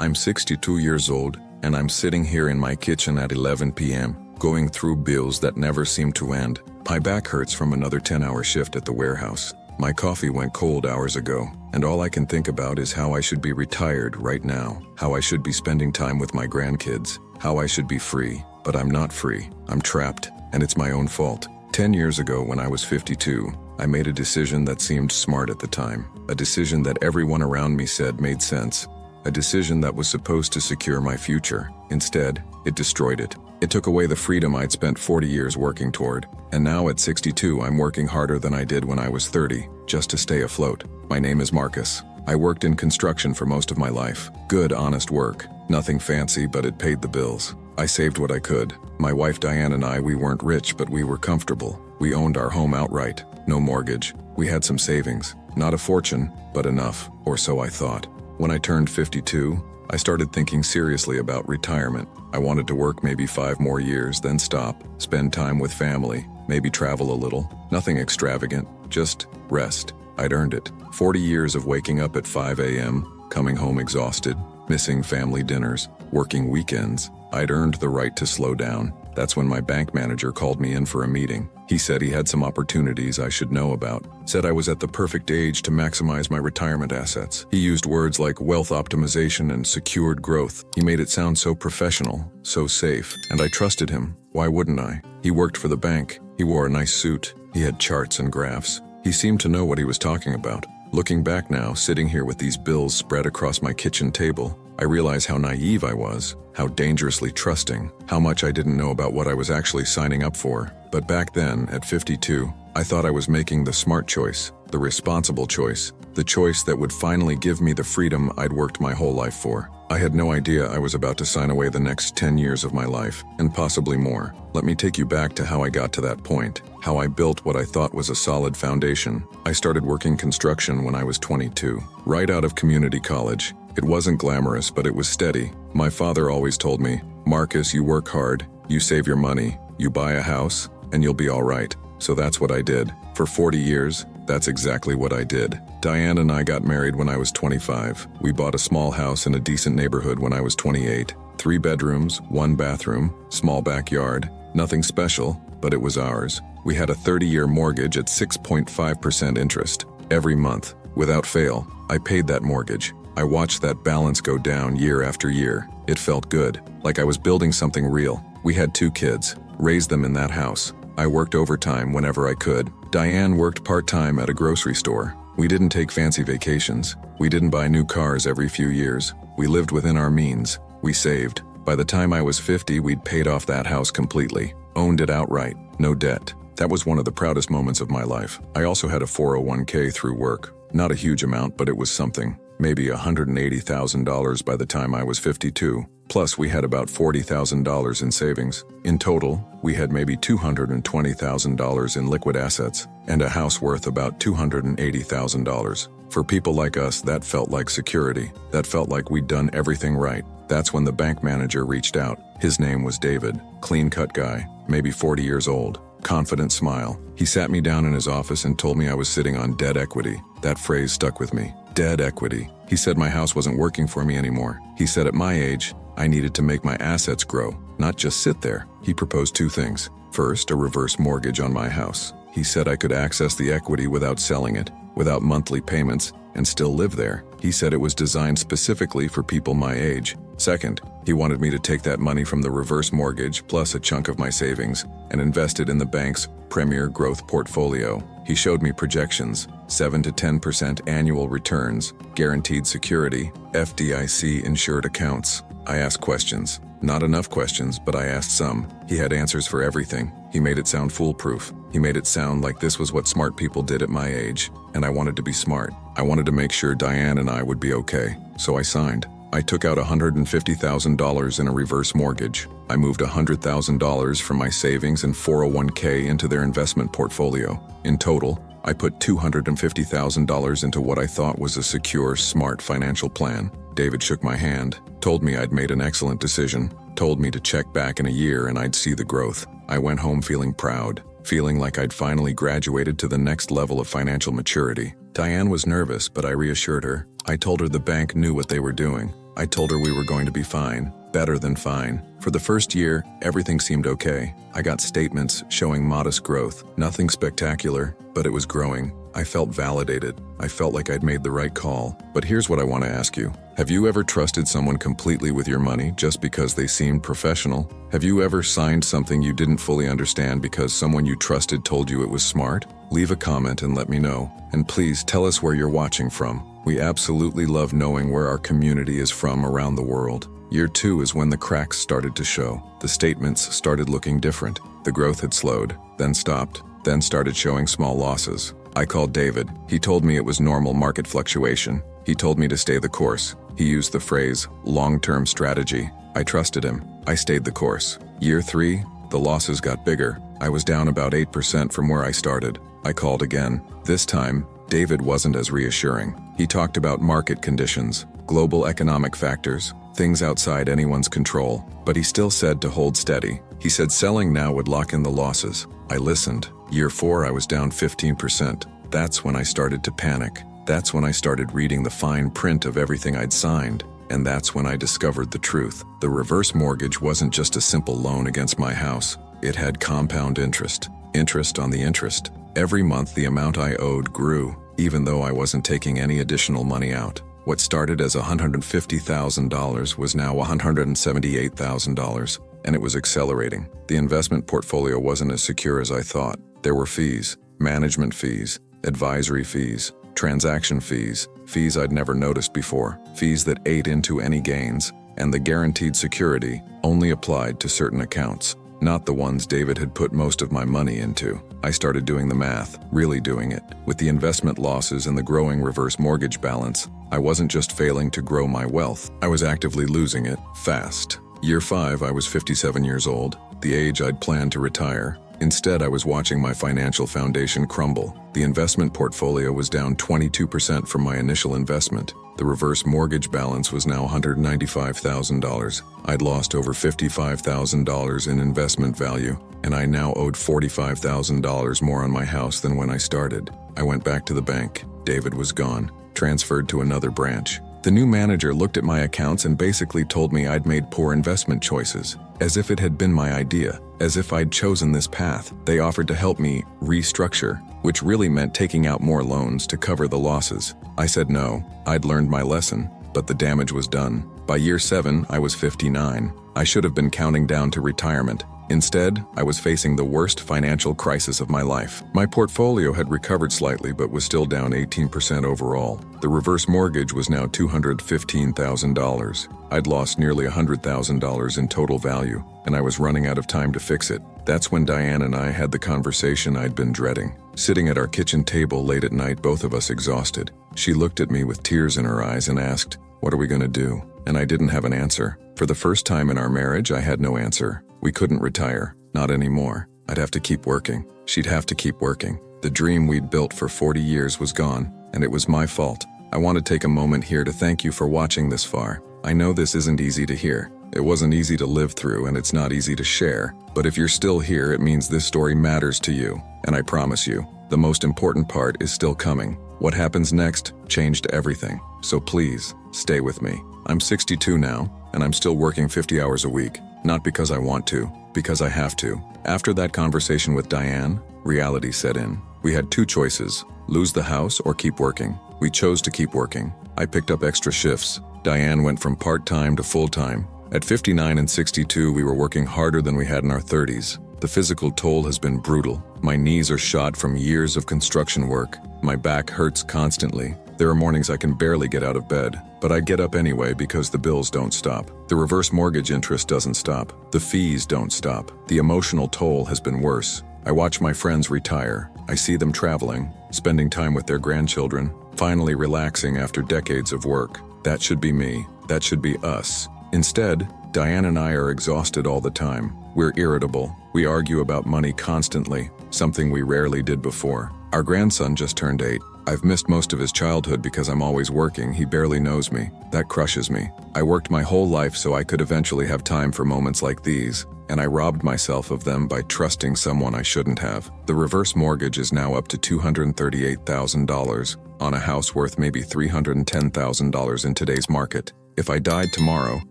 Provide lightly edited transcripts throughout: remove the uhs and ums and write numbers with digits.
I'm 62 years old, and I'm sitting here in my kitchen at 11 p.m., going through bills that never seem to end. My back hurts from another 10-hour shift at the warehouse. My coffee went cold hours ago, and all I can think about is how I should be retired right now, how I should be spending time with my grandkids, how I should be free, but I'm not free. I'm trapped, and it's my own fault. 10 years ago, when I was 52, I made a decision that seemed smart at the time, a decision that everyone around me said made sense, a decision that was supposed to secure my future. Instead, it destroyed it. It took away the freedom I'd spent 40 years working toward, and now at 62, I'm working harder than I did when I was 30, just to stay afloat. My name is Marcus. I worked in construction for most of my life. Good, honest work. Nothing fancy, but it paid the bills. I saved what I could. My wife Diane and I, we weren't rich, but we were comfortable. We owned our home outright. No mortgage. We had some savings. Not a fortune, but enough, or so I thought. When I turned 52, I started thinking seriously about retirement. I wanted to work maybe 5 more years, then stop, spend time with family, maybe travel a little. Nothing extravagant, just rest. I'd earned it. 40 years of waking up at 5 a.m., coming home exhausted, missing family dinners, working weekends. I'd earned the right to slow down. That's when my bank manager called me in for a meeting. He said he had some opportunities I should know about. Said I was at the perfect age to maximize my retirement assets. He used words like wealth optimization and secured growth. He made it sound so professional, so safe, and I trusted him. Why wouldn't I? He worked for the bank. He wore a nice suit. He had charts and graphs. He seemed to know what he was talking about. Looking back now, sitting here with these bills spread across my kitchen table, I realize how naive I was, how dangerously trusting, how much I didn't know about what I was actually signing up for. But back then, at 52, I thought I was making the smart choice, the responsible choice, the choice that would finally give me the freedom I'd worked my whole life for. I had no idea I was about to sign away the next 10 years of my life, and possibly more. Let me take you back to how I got to that point, how I built what I thought was a solid foundation. I started working construction when I was 22, right out of community college. It wasn't glamorous, but it was steady. My father always told me, "Marcus, you work hard, you save your money, you buy a house, and you'll be all right." So that's what I did. For 40 years, that's exactly what I did. Diane and I got married when I was 25. We bought a small house in a decent neighborhood when I was 28. 3 bedrooms, 1 bathroom, small backyard. Nothing special, but it was ours. We had a 30-year mortgage at 6.5% interest. Every month, without fail, I paid that mortgage. I watched that balance go down year after year. It felt good, like I was building something real. We had 2 kids, raised them in that house. I worked overtime whenever I could. Diane worked part-time at a grocery store. We didn't take fancy vacations. We didn't buy new cars every few years. We lived within our means. We saved. By the time I was 50, we'd paid off that house completely. Owned it outright. No debt. That was one of the proudest moments of my life. I also had a 401k through work. Not a huge amount, but it was something. Maybe $180,000 by the time I was 52. Plus, we had about $40,000 in savings. In total, we had maybe $220,000 in liquid assets, and a house worth about $280,000. For people like us, that felt like security. That felt like we'd done everything right. That's when the bank manager reached out. His name was David. Clean-cut guy, maybe 40 years old. Confident smile. He sat me down in his office and told me I was sitting on dead equity. That phrase stuck with me. Dead equity. He said my house wasn't working for me anymore. He said at my age, I needed to make my assets grow, not just sit there. He proposed 2 things. First, a reverse mortgage on my house. He said I could access the equity without selling it, without monthly payments, and still live there. He said it was designed specifically for people my age. Second, he wanted me to take that money from the reverse mortgage plus a chunk of my savings and invest it in the bank's premier growth portfolio. He showed me projections, 7 to 10% annual returns, guaranteed security, FDIC insured accounts. I asked questions. Not enough questions, but I asked some. He had answers for everything. He made it sound foolproof. He made it sound like this was what smart people did at my age, and I wanted to be smart. I wanted to make sure Diane and I would be okay, so I signed. I took out $150,000 in a reverse mortgage. I moved $100,000 from my savings and 401k into their investment portfolio. In total, I put $250,000 into what I thought was a secure, smart financial plan. David shook my hand, told me I'd made an excellent decision, told me to check back in a year and I'd see the growth. I went home feeling proud, feeling like I'd finally graduated to the next level of financial maturity. Diane was nervous, but I reassured her. I told her the bank knew what they were doing. I told her we were going to be fine, better than fine. For the first year, everything seemed okay. I got statements showing modest growth. Nothing spectacular, but it was growing. I felt validated. I felt like I'd made the right call. But here's what I want to ask you. Have you ever trusted someone completely with your money just because they seemed professional? Have you ever signed something you didn't fully understand because someone you trusted told you it was smart? Leave a comment and let me know. And please tell us where you're watching from. We absolutely love knowing where our community is from around the world. Year 2 is when the cracks started to show. The statements started looking different. The growth had slowed, then stopped, then started showing small losses. I called David. He told me it was normal market fluctuation. He told me to stay the course. He used the phrase, long-term strategy. I trusted him. I stayed the course. Year 3, the losses got bigger. I was down about 8% from where I started. I called again. This time, David wasn't as reassuring. He talked about market conditions, global economic factors, things outside anyone's control, but he still said to hold steady. He said selling now would lock in the losses. I listened. Year 4, I was down 15%. That's when I started to panic. That's when I started reading the fine print of everything I'd signed. And that's when I discovered the truth. The reverse mortgage wasn't just a simple loan against my house. It had compound interest. Interest on the interest. Every month the amount I owed grew, even though I wasn't taking any additional money out. What started as $150,000 was now $178,000, and it was accelerating. The investment portfolio wasn't as secure as I thought. There were fees, management fees, advisory fees, transaction fees, fees I'd never noticed before, fees that ate into any gains, and the guaranteed security only applied to certain accounts, not the ones David had put most of my money into. I started doing the math, really doing it. With the investment losses and the growing reverse mortgage balance, I wasn't just failing to grow my wealth, I was actively losing it, fast. Year 5, I was 57 years old, the age I'd planned to retire. Instead, I was watching my financial foundation crumble. The investment portfolio was down 22% from my initial investment. The reverse mortgage balance was now $195,000. I'd lost over $55,000 in investment value, and I now owed $45,000 more on my house than when I started. I went back to the bank. David was gone, transferred to another branch. The new manager looked at my accounts and basically told me I'd made poor investment choices, as if it had been my idea, as if I'd chosen this path. They offered to help me restructure, which really meant taking out more loans to cover the losses. I said no, I'd learned my lesson, but the damage was done. By year 7, I was 59. I should have been counting down to retirement. Instead, I was facing the worst financial crisis of my life. My portfolio had recovered slightly but was still down 18% overall. The reverse mortgage was now $215,000. I'd lost nearly $100,000 in total value, and I was running out of time to fix it. That's when Diane and I had the conversation I'd been dreading. Sitting at our kitchen table late at night, both of us exhausted. She looked at me with tears in her eyes and asked, "What are we going to do?" And I didn't have an answer. For the first time in our marriage, I had no answer. We couldn't retire, not anymore. I'd have to keep working. She'd have to keep working. The dream we'd built for 40 years was gone, and it was my fault. I want to take a moment here to thank you for watching this far. I know this isn't easy to hear. It wasn't easy to live through, and it's not easy to share. But if you're still here, it means this story matters to you. And I promise you, the most important part is still coming. What happens next changed everything. So please, stay with me. I'm 62 now, and I'm still working 50 hours a week. Not because I want to, because I have to. After that conversation with Diane, reality set in. We had two choices, lose the house or keep working. We chose to keep working. I picked up extra shifts. Diane went from part-time to full-time. At 59 and 62, we were working harder than we had in our 30s. The physical toll has been brutal. My knees are shot from years of construction work. My back hurts constantly. There are mornings I can barely get out of bed, but I get up anyway because the bills don't stop. The reverse mortgage interest doesn't stop. The fees don't stop. The emotional toll has been worse. I watch my friends retire. I see them traveling, spending time with their grandchildren, finally relaxing after decades of work. That should be me. That should be us. Instead, Diane and I are exhausted all the time. We're irritable. We argue about money constantly, something we rarely did before. Our grandson just turned 8. I've missed most of his childhood because I'm always working. He barely knows me. That crushes me. I worked my whole life so I could eventually have time for moments like these, and I robbed myself of them by trusting someone I shouldn't have. The reverse mortgage is now up to $238,000, on a house worth maybe $310,000 in today's market. If I died tomorrow,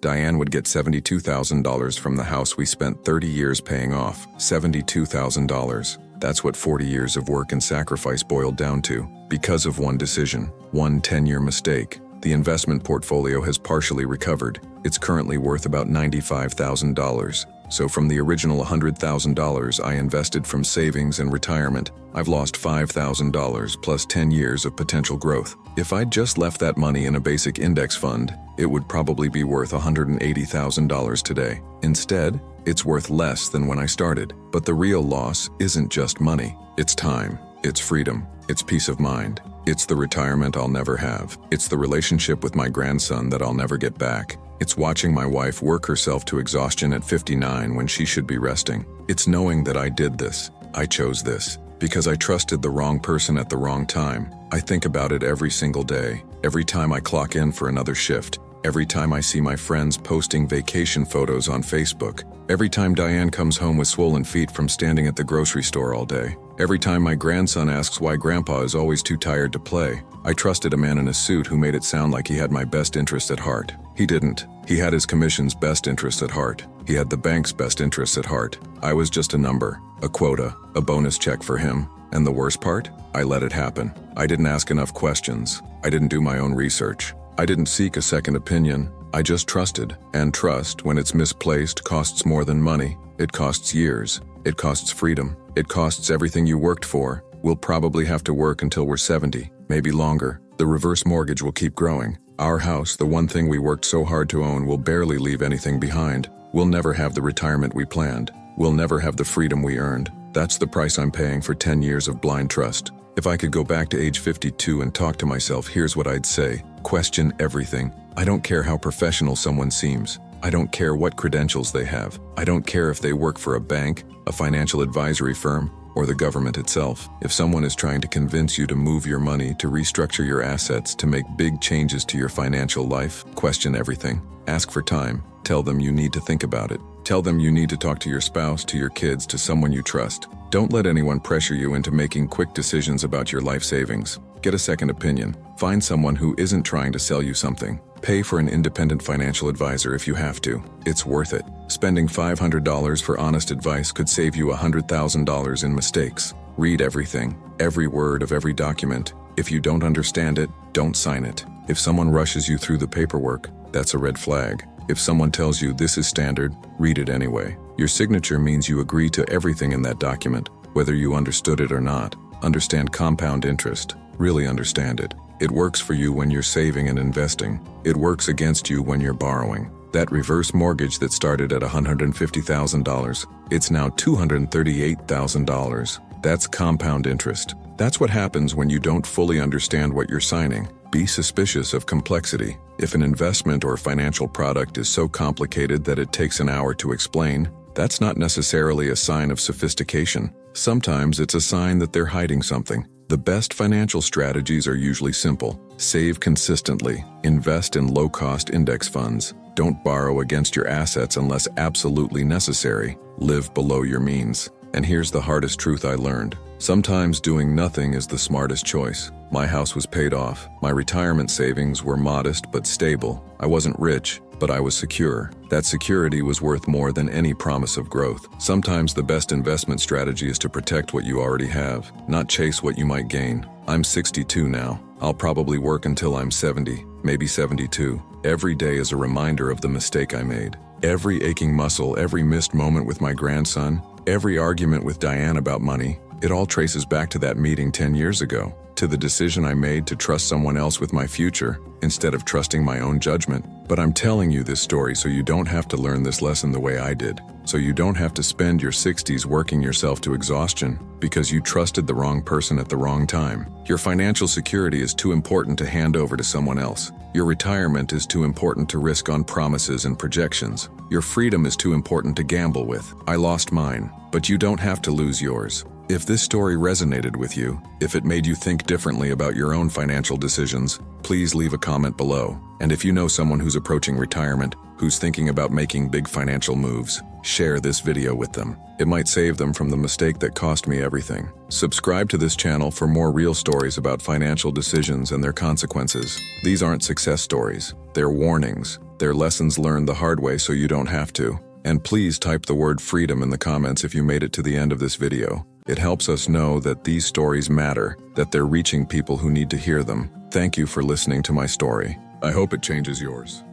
Diane would get $72,000 from the house we spent 30 years paying off. $72,000. That's what 40 years of work and sacrifice boiled down to. Because of one decision, one 10-year mistake, the investment portfolio has partially recovered. It's currently worth about $95,000. So from the original $100,000 I invested from savings and retirement, I've lost $5,000 plus 10 years of potential growth. If I'd just left that money in a basic index fund, it would probably be worth $180,000 today. Instead, it's worth less than when I started. But the real loss isn't just money. It's time. It's freedom. It's peace of mind. It's the retirement I'll never have. It's the relationship with my grandson that I'll never get back. It's watching my wife work herself to exhaustion at 59 when she should be resting. It's knowing that I did this. I chose this because I trusted the wrong person at the wrong time. I think about it every single day, every time I clock in for another shift, every time I see my friends posting vacation photos on Facebook, every time Diane comes home with swollen feet from standing at the grocery store all day, every time my grandson asks why Grandpa is always too tired to play. I trusted a man in a suit who made it sound like he had my best interest at heart. He didn't. He had his commission's best interest at heart. He had the bank's best interests at heart. I was just a number, a quota, a bonus check for him. And the worst part? I let it happen. I didn't ask enough questions. I didn't do my own research. I didn't seek a second opinion. I just trusted. And trust, when it's misplaced, costs more than money. It costs years. It costs freedom. It costs everything you worked for. We'll probably have to work until we're 70, maybe longer. The reverse mortgage will keep growing. Our house, the one thing we worked so hard to own, will barely leave anything behind. We'll never have the retirement we planned. We'll never have the freedom we earned. That's the price I'm paying for 10 years of blind trust. If I could go back to age 52 and talk to myself, here's what I'd say. Question everything. I don't care how professional someone seems. I don't care what credentials they have. I don't care if they work for a bank, a financial advisory firm, or the government itself. If someone is trying to convince you to move your money, to restructure your assets, to make big changes to your financial life, question everything. Ask for time. Tell them you need to think about it. Tell them you need to talk to your spouse, to your kids, to someone you trust. Don't let anyone pressure you into making quick decisions about your life savings. Get a second opinion. Find someone who isn't trying to sell you something. Pay for an independent financial advisor if you have to. It's worth it. Spending $500 for honest advice could save you $100,000 in mistakes. Read everything, every word of every document. If you don't understand it, don't sign it. If someone rushes you through the paperwork, that's a red flag. If someone tells you this is standard, read it anyway. Your signature means you agree to everything in that document, whether you understood it or not. Understand compound interest. Really understand it. It works for you when you're saving and investing. It works against you when you're borrowing. That reverse mortgage that started at $150,000, it's now $238,000. That's compound interest. That's what happens when you don't fully understand what you're signing. Be suspicious of complexity. If an investment or financial product is so complicated that it takes an hour to explain, that's not necessarily a sign of sophistication. Sometimes it's a sign that they're hiding something. The best financial strategies are usually simple. Save consistently. Invest in low-cost index funds. Don't borrow against your assets unless absolutely necessary. Live below your means. And here's the hardest truth I learned. Sometimes doing nothing is the smartest choice. My house was paid off. My retirement savings were modest but stable. I wasn't rich, but I was secure. That security was worth more than any promise of growth. Sometimes the best investment strategy is to protect what you already have, not chase what you might gain. I'm 62 now. I'll probably work until I'm 70, maybe 72. Every day is a reminder of the mistake I made. Every aching muscle, every missed moment with my grandson, every argument with Diane about money, it all traces back to that meeting 10 years ago, to the decision I made to trust someone else with my future instead of trusting my own judgment. But I'm telling you this story so you don't have to learn this lesson the way I did, so you don't have to spend your 60s working yourself to exhaustion because you trusted the wrong person at the wrong time. Your financial security is too important to hand over to someone else. Your retirement is too important to risk on promises and projections. Your freedom is too important to gamble with. I lost mine, but you don't have to lose yours. If this story resonated with you, if it made you think differently about your own financial decisions, please leave a comment below. And if you know someone who's approaching retirement, who's thinking about making big financial moves, share this video with them. It might save them from the mistake that cost me everything. Subscribe to this channel for more real stories about financial decisions and their consequences. These aren't success stories. They're warnings. They're lessons learned the hard way so you don't have to. And please type the word freedom in the comments if you made it to the end of this video. It helps us know that these stories matter, that they're reaching people who need to hear them. Thank you for listening to my story. I hope it changes yours.